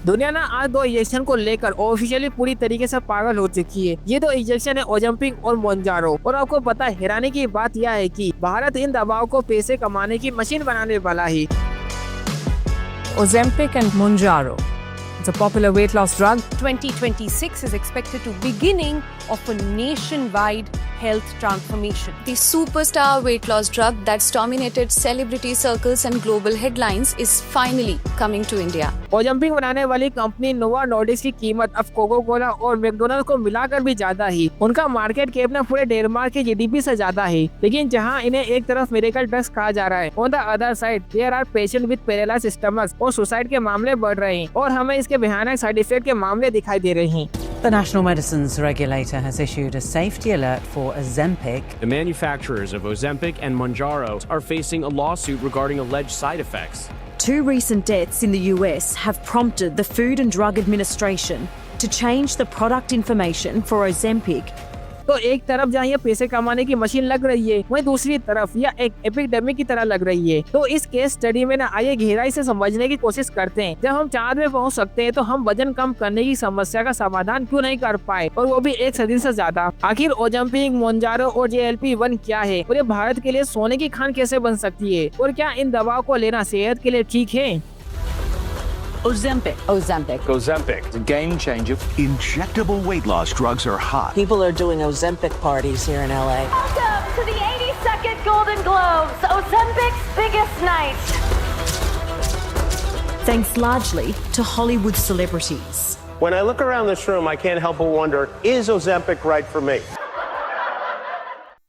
दुनिया ना आज दो इंजेक्शन को लेकर ऑफिशियली पूरी तरीके से पागल हो चुकी है। ये दो इंजेक्शन है ओजम्पिक और मोंजारो। और आपको पता है हैरानी की बात यह है कि भारत इन दवाओं को पैसे कमाने की मशीन बनाने वाला है। Ozempic and Mounjaro. It's a popular weight loss drug. 2026 is expected to beginning of a nationwide health transformation. The superstar weight loss drug that's dominated celebrity circles and global headlines is finally coming to India. ओजम्पिक बनाने वाली company नोवा Nordisk की कीमत अब cocoa Cola और McDonald को मिलाकर भी ज्यादा ही। उनका मार्केट कैप ना पूरे डेनमार्क के जीडीपी से ज्यादा है। लेकिन जहां इन्हें एक तरफ मिरेकल ड्रग्स कहा जा रहा है, on the other side there are patient with paralysis stomach और सुसाइड के मामले बढ़ रहे हैं और हमें इसके भयानक साइड इफेक्ट के मामले दिखाई दे रहे हैं। The National Medicines Regulator has issued a safety alert for Ozempic. The manufacturers of Ozempic and Mounjaro are facing a lawsuit regarding alleged side effects. Two recent deaths in the US have prompted the Food and Drug Administration to change the product information for Ozempic. तो एक तरफ जहाँ ये पैसे कमाने की machine लग रही है, वहीं दूसरी तरफ यह एक एपिडेमिक की तरह लग रही है। तो इस केस स्टडी में ना आइए गहराई से समझने की कोशिश करते हैं। जब हम चांद में पहुंच सकते हैं तो हम वजन कम करने की समस्या का समाधान क्यों नहीं कर पाए, और वो भी एक सदी से ज्यादा। आखिर ओजम्पिक, मोंजारो और GLP-1 क्या है और ये भारत के लिए सोने की खान कैसे बन सकती है, और क्या इन दवाओं को लेना सेहत के लिए ठीक है? Ozempic. Ozempic. A game changer. Injectable weight loss drugs are hot. People are doing Ozempic parties here in LA. Welcome to the 82nd Golden Globes, Ozempic's biggest night. Thanks largely to Hollywood celebrities. When I look around this room, I can't help but wonder, is Ozempic right for me?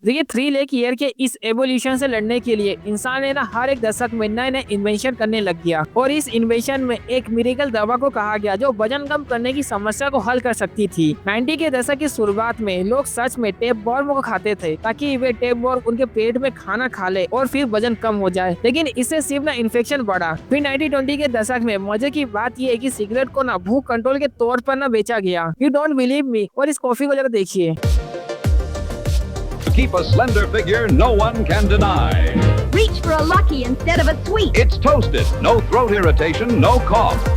देखिए 3 lakh year के इस evolution से लड़ने के लिए इंसान ने ना हर एक दशक में नए नए इन्वेंशन करने लग गया, और इस इन्वेंशन में एक मिरेकल दवा को कहा गया जो वजन कम करने की समस्या को हल कर सकती थी। 90 के दशक की शुरुआत में लोग सच में टेपवॉर्म को खाते थे ताकि वे टेपवॉर्म उनके पेट में खाना खा ले और फिर वजन कम हो जाए, लेकिन इससे सिर्फ ना इन्फेक्शन बढ़ा। फिर 1920 के दशक में मजे की बात यह है कि सिगरेट को ना भूख कंट्रोल के तौर पर ना बेचा गया। यू डोंट बिलीव मी, और इस कॉफी को जरा देखिए। Keep a slender figure no one can deny. Reach for a Lucky instead of a Sweet. It's toasted, no throat irritation, no cough.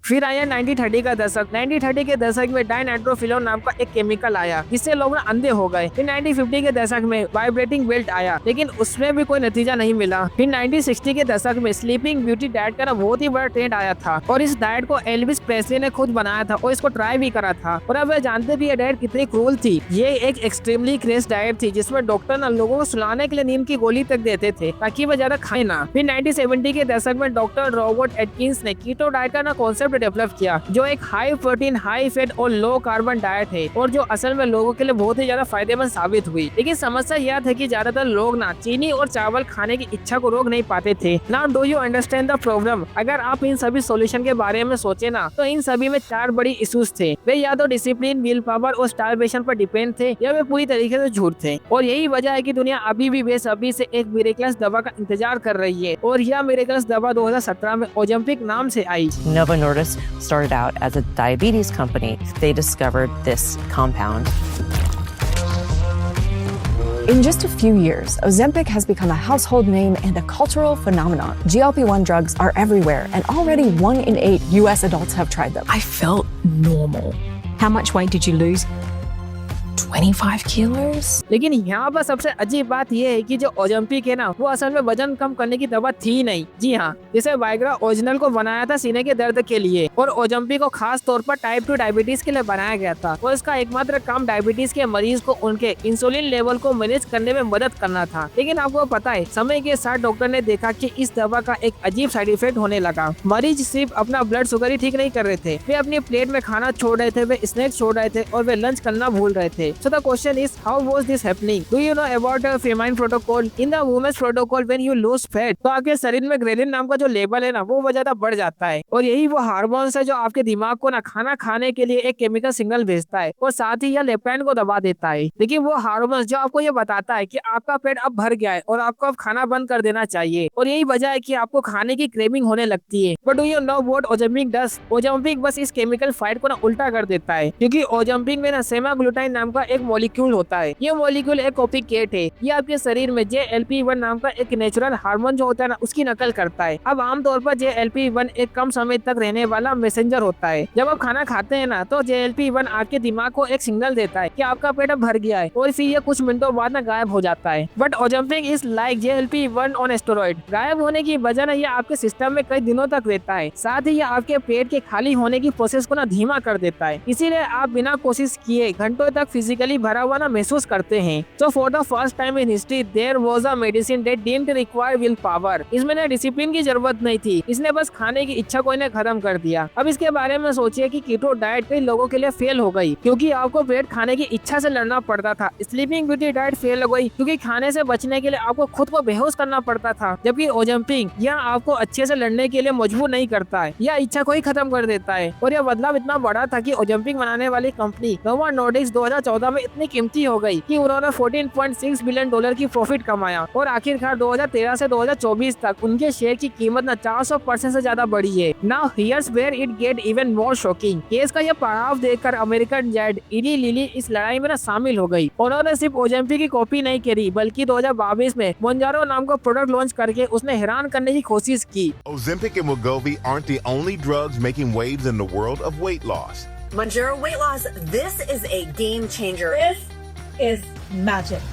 फिर आया 1930 का दशक। 1930 के दशक में डाइनाइट्रोफिलोन नाम का एक केमिकल आया जिससे लोग अंधे हो गए। फिर 1950 के दशक में वाइब्रेटिंग बेल्ट आया, लेकिन उसमें भी कोई नतीजा नहीं मिला। फिर 1960 के दशक में स्लीपिंग ब्यूटी डाइट का बहुत ही बड़ा ट्रेंड आया था, और इस डाइट को एल्विस प्रेस्ली ने खुद बनाया था और इसको ट्राई भी करा था। और अब वे जानते भी ये डाइट कितनी क्रूल थी। ये एक एक्सट्रीमली क्रेज डाइट थी जिसमें डॉक्टर ना लोगों को सुलाने के लिए नींद की गोली तक देते थे ताकि वे ज्यादा खाए ना। फिर 1970 के दशक में डॉक्टर रॉबर्ट एटकिंस ने कीटो डाइट का ना कॉन्सेप्ट डेवलप किया, जो एक हाई प्रोटीन, हाई फैट और लो कार्बन डाइट है, और जो असल में लोगों के लिए बहुत ही ज्यादा फायदेमंद साबित हुई। लेकिन समस्या यह था कि ज्यादातर लोग ना चीनी और चावल खाने की इच्छा को रोक नहीं पाते थे। Now do you understand the problem? अगर आप इन सभी सॉल्यूशन के बारे में सोचे ना, तो इन सभी में 4 बड़ी इश्यूज थे। वे या तो डिसिप्लिन, विल पावर और स्टारवेशन पर डिपेंड थे, या वे पूरी तरीके से झूठ थे। और यही वजह है कि दुनिया अभी भी बेसब्री से एक मिरेकल्स दवा का इंतजार कर रही है, और यह मिरेकल्स दवा 2017 में ओजम्पिक नाम से आई। Novo Nordisk started out as a diabetes company. They discovered this compound. In just a few years, Ozempic has become a household name and a cultural phenomenon. GLP-1 drugs are everywhere, and already 1 in 8 US adults have tried them. I felt normal. How much weight did you lose? 25 kilos? लेकिन यहाँ पर सबसे अजीब बात यह है कि जो ओजम्पिक है ना, वो असल में वजन कम करने की दवा थी नहीं। जी हाँ, जिसे वाइग्रा ओरिजिनल को बनाया था सीने के दर्द के लिए, और ओजम्पिक को खास तौर पर टाइप 2 डायबिटीज के लिए बनाया गया था, और इसका एकमात्र काम डायबिटीज के मरीज को उनके इंसुलिन लेवल को मैनेज करने में मदद करना था। लेकिन आपको पता है, समय के साथ डॉक्टर ने देखा कि इस दवा का एक अजीब साइड इफेक्ट होने लगा। मरीज सिर्फ अपना ब्लड शुगर ही ठीक नहीं कर रहे थे, वे अपनी प्लेट में खाना छोड़ रहे थे, वे स्नैक्स छोड़ रहे थे, और वे लंच करना भूल रहे थे। So the question is, how was this happening? Do you know about the Femine protocol? In the women's protocol, when you lose fat, तो आपके शरीर में ग्रेलिन नाम का जो लेवल है ना, वो ज्यादा बढ़ जाता है, और यही वो हार्मोन्स है जो आपके दिमाग को ना खाना खाने के लिए एक केमिकल सिग्नल भेजता है, और साथ ही यह लेफ्ट को दबा देता है। लेकिन वो हार्मोन्स जो आपको ये बताता है कि आपका पेट अब भर गया है और आपको अब खाना बंद कर देना चाहिए, और यही वजह है कि आपको खाने की क्रेविंग होने लगती है। But do you know what Ozempic does? Ozempic बस इस केमिकल फाइट को ना उल्टा कर देता है, क्योंकि ओजम्पिक में ना सेमाग्लूटाइन नाम का एक मॉलिक्यूल होता है। ये मॉलिक्यूल एक कॉपी कैट है। ये आपके शरीर में GLP-1 नाम का एक नेचुरल हार्मोन जो होता है ना, उसकी नकल करता है। अब आमतौर पर GLP-1 एक कम समय तक रहने वाला मैसेंजर होता है। जब आप खाना खाते हैं ना, तो GLP-1 आपके दिमाग को एक सिग्नल देता है कि आपका पेट अब भर गया है, और फिर ये कुछ मिनटों बाद ना गायब हो जाता है। But Ozempic is like GLP-1 on steroid. गायब होने की वजह ना ये आपके सिस्टम में कई दिनों तक रहता है। साथ ही ये आपके पेट के खाली होने की प्रोसेस को ना धीमा कर देता है। इसीलिए आप बिना कोशिश किए घंटों तक फिजिकली भरा हुआ ना महसूस करते हैं। So for the first time in history there was a medicine that didn't require will power। इसमें ना डिसिप्लिन की जरूरत नहीं थी, इसने बस खाने की इच्छा को इन्हें खत्म कर दिया। अब इसके बारे में सोचिए कि कीटो डाइट कई लोगों के लिए फेल हो गई, क्योंकि आपको पेट खाने की इच्छा से लड़ना पड़ता था। स्लीपिंग ब्यूटी डाइट फेल हो गई, क्योंकि खाने से बचने के लिए आपको खुद को बेहोश करना पड़ता था। जबकि ओजेम्पिक यह आपको अच्छे से लड़ने के लिए मजबूर नहीं करता है, यह इच्छा को ही खत्म कर देता है। और यह बदलाव इतना बड़ा था कि ओजेम्पिक बनाने वाली कंपनी नोवा नॉर्डिक्स 2014 में इतनी कीमती हो गई कि उन्होंने $14.6 बिलियन की प्रॉफिट कमाया, और आखिरकार 2013 से 2024 तक उनके शेयर की कीमत ना 400% से ज्यादा बढ़ी है। Now here's where it get even more shocking. Case का यह पड़ाव देखकर अमेरिकन जेड इली लिली इस लड़ाई में ना शामिल हो गई। उन्होंने सिर्फ ओजेम्पिक की कॉपी नहीं करी, बल्कि 2022 में मोंजारो नाम का प्रोडक्ट लॉन्च करके उसने हैरान करने की कोशिश की। Ozempic and Wegovy aren't the only drugs making waves in the world of weight loss. Mounjaro weight loss, this is a game changer. This is magic.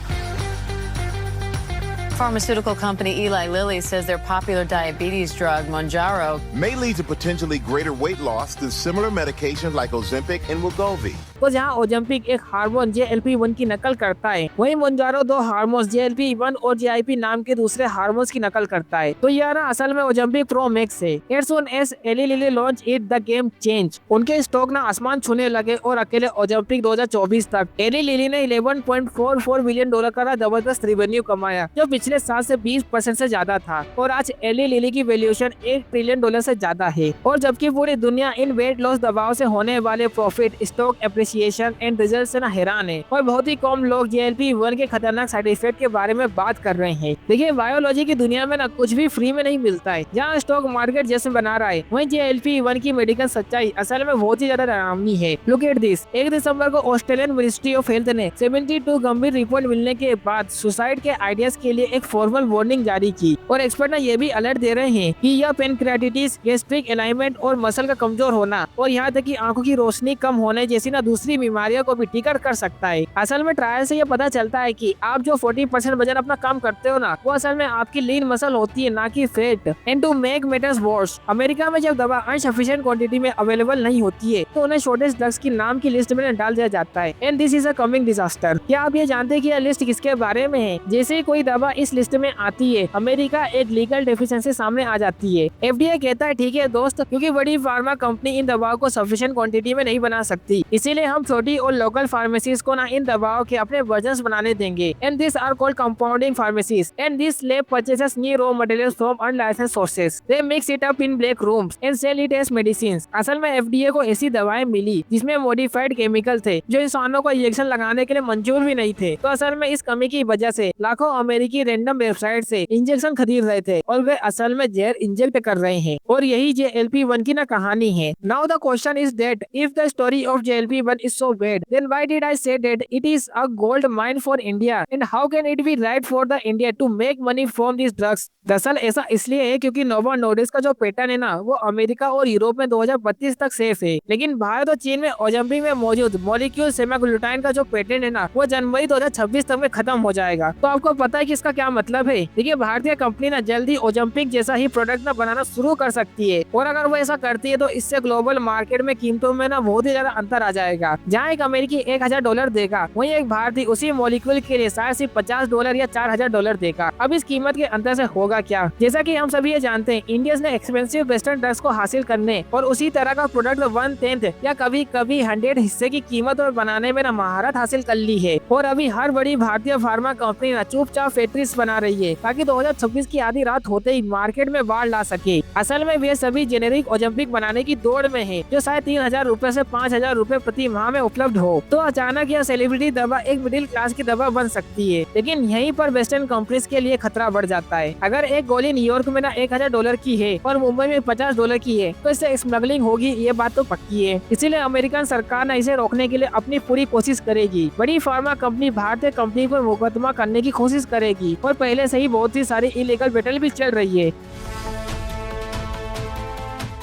Pharmaceutical company Eli Lilly says their popular diabetes drug, Mounjaro, may lead to potentially greater weight loss through similar medications like Ozempic and Wegovy. तो जहाँ Ozempic एक hormone GLP-1 की नकल करता है, वहीं मोंजारो दो hormone GLP-1 और GIP नाम के दूसरे हार्मोन्स की नकल करता है। तो यह ना असल में ओजेम्पिक प्रो मैक्स है। As soon as Eli Lilly launched it, the game changed। उनके स्टॉक ना आसमान छूने लगे, और अकेले ओजेम्पिक 2024 तक Eli Lilly ने $11.44 बिलियन का जबरदस्त रेवेन्यू कमाया, जो पिछले साल से 20% से ज्यादा था। और आज Eli Lilly की वैल्यूएशन $1 ट्रिलियन से ज्यादा है। और जबकि पूरी दुनिया इन वेट लॉस दवाओं से होने वाले profit, stock appreciation and result से ना हैरान है, और बहुत ही कम लोग GLP-1 के खतरनाक साइड इफेक्ट के बारे में बात कर रहे हैं। देखिए, बायोलॉजी की दुनिया में ना कुछ भी फ्री में नहीं मिलता है। जहाँ स्टॉक मार्केट जैसे बना रहा है, वहीं GLP-1 की मेडिकल सच्चाई असल में बहुत ही ज्यादा डरावनी है। Look at this. 1 दिसंबर को ऑस्ट्रेलियन मिनिस्ट्री ऑफ हेल्थ ने 72 गंभीर रिपोर्ट मिलने के बाद सुसाइड के आइडियाज के लिए एक फॉर्मल वार्निंग जारी की, और एक्सपर्ट ना ये भी अलर्ट दे रहे हैं कि यह पेनक्रियाटिटिस, गैस्ट्रिक अलाइनमेंट और मसल का कमजोर होना, और यहाँ तक कि आंखों की रोशनी कम होने जैसी ना दूसरी बीमारियों को भी ट्रिगर कर सकता है। असल में ट्रायल से ये पता चलता है कि आप जो 40% वजन अपना कम करते हो ना, वो असल में आपकी लीन मसल होती है, ना कि fat. And to make matters worse, America में जब दवा अनसफिशिएंट क्वांटिटी में अवेलेबल नहीं होती है, तो उन्हें शॉर्टेज ड्रग्स की नाम की लिस्ट में डाल दिया जाता है। And this is a coming disaster. क्या आप ये जानते हैं कि यह लिस्ट किसके बारे में है? जैसे ही कोई दवा इस लिस्ट में आती है, अमेरिका एक लीगल डेफिशिएंसी सामने आ जाती है। FDA कहता है ठीक है दोस्त, क्योंकि बड़ी फार्मा कंपनी इन दवाओं को सफिशिएंट क्वांटिटी में नहीं बना सकती, इसीलिए हम छोटी और लोकल फार्मेसीज को ना इन दवाओं के अपने वर्जन्स बनाने देंगे। And this are called compounding pharmacies, and this lab purchases new raw materials from unlicensed sources. They mix it up in black rooms and sell it as medicines. असल में FDA को ऐसी दवाएं मिली जिसमें मॉडिफाइड केमिकल थे, जो इंसानों को इंजेक्शन लगाने के लिए मंजूर भी नहीं थे। तो असल में इस कमी की वजह से लाखों अमेरिकी रैंडम वेबसाइट से इंजेक्शन खरीद रहे थे, और वे असल में जहर इंजेक्ट कर रहे हैं। और यही GLP-1 की ना कहानी है। Now the question is that if the story of GLP-1 is so bad, then why did I say that it is a gold mine for India? And how can it be right for the India to make money from these drugs? दरअसल ऐसा इसलिए है क्योंकि नोवा Nordisk का जो patent है ना, वो अमेरिका और यूरोप में 2032 तक सेफ है, लेकिन भारत और चीन में ओजेम्पिक में मौजूद मॉलिक्यूल सेमाग्लूटाइन का जो पेटेंट है ना, वो जनवरी 2026 तक में खत्म हो जाएगा। तो आपको पता है कि इसका क्या मतलब है? देखिए, भारतीय कंपनी ना जल्दी ओजेम्पिक जैसा ही प्रोडक्ट ना बनाना शुरू कर सकती है, और अगर वो ऐसा करती है तो इससे ग्लोबल मार्केट में कीमतों में ना बहुत ही ज्यादा अंतर आ जाएगा। जहाँ एक अमेरिकी $1000 देगा, वहीं एक भारतीय उसी मॉलिक्यूल के लिए शायद सिर्फ $50 या $4000 देगा। अब इस कीमत के अंतर से होगा क्या? जैसा कि हम सभी ये जानते हैं, इंडियंस ने एक्सपेंसिव वेस्टर्न ड्रग्स को हासिल करने और उसी तरह का प्रोडक्ट 1/10 या कभी कभी 100 हिस्से की कीमत और बनाने में ना महारत हासिल कर ली है। और अभी हर बड़ी भारतीय फार्मा कंपनी ना चुपचाप फैक्ट्री लिस्ट बना रही है ताकि 2026 की आधी रात होते ही मार्केट में बाढ़ ला सके। असल में वे सभी जेनेरिक ओजेम्पिक बनाने की दौड़ में है जो शायद 3,000 रूपए से 5,000 रूपए प्रति माह में उपलब्ध हो। तो अचानक यह सेलिब्रिटी दवा एक मिडिल क्लास की दवा बन सकती है, लेकिन यहीं पर वेस्टर्न कंपनीज के लिए खतरा बढ़ जाता है। अगर एक गोली न्यूयॉर्क में ना $1,000 की है और मुंबई में $50 की है तो इससे स्मगलिंग होगी, ये बात तो पक्की है। इसीलिए अमेरिकन सरकार ने इसे रोकने के लिए अपनी पूरी कोशिश करेगी। बड़ी फार्मा कंपनी भारतीय कंपनी पर मुकदमा करने की कोशिश करेगी और पहले से ही बहुत सी सारी इलीगल बैटल भी चल रही है।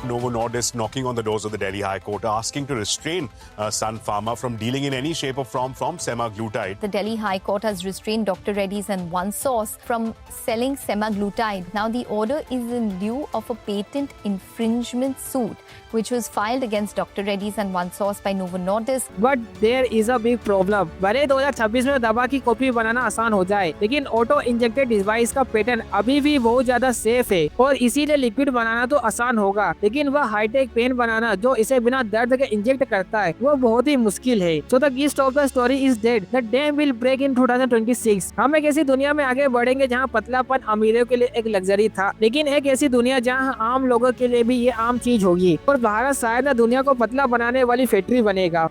Novo Nordisk knocking on the doors of the Delhi High Court asking to restrain Sun Pharma from dealing in any shape or form from semaglutide. The Delhi High Court has restrained Dr. Reddy's and OneSource from selling semaglutide. Now the order is in lieu of a patent infringement suit which was filed against Dr. Reddy's and OneSource by Novo Nordisk. But there is a big problem. भले 2026 में दवा की copy बनाना आसान हो जाए, लेकिन auto injected device का patent अभी भी बहुत ज्यादा सेफ है और इसीलिए लिक्विड बनाना तो आसान होगा, लेकिन वह हाईटेक पेन बनाना जो इसे बिना दर्द के इंजेक्ट करता है वो बहुत ही मुश्किल है। So the gist of the story is that the dam will break in 2026. हम एक ऐसी दुनिया में आगे बढ़ेंगे जहाँ पतलापन अमीरों के लिए एक लग्जरी था, लेकिन एक ऐसी दुनिया जहाँ आम लोगों के लिए भी ये आम चीज होगी और भारत शायद दुनिया को पतला बनाने वाली फैक्ट्री बनेगा।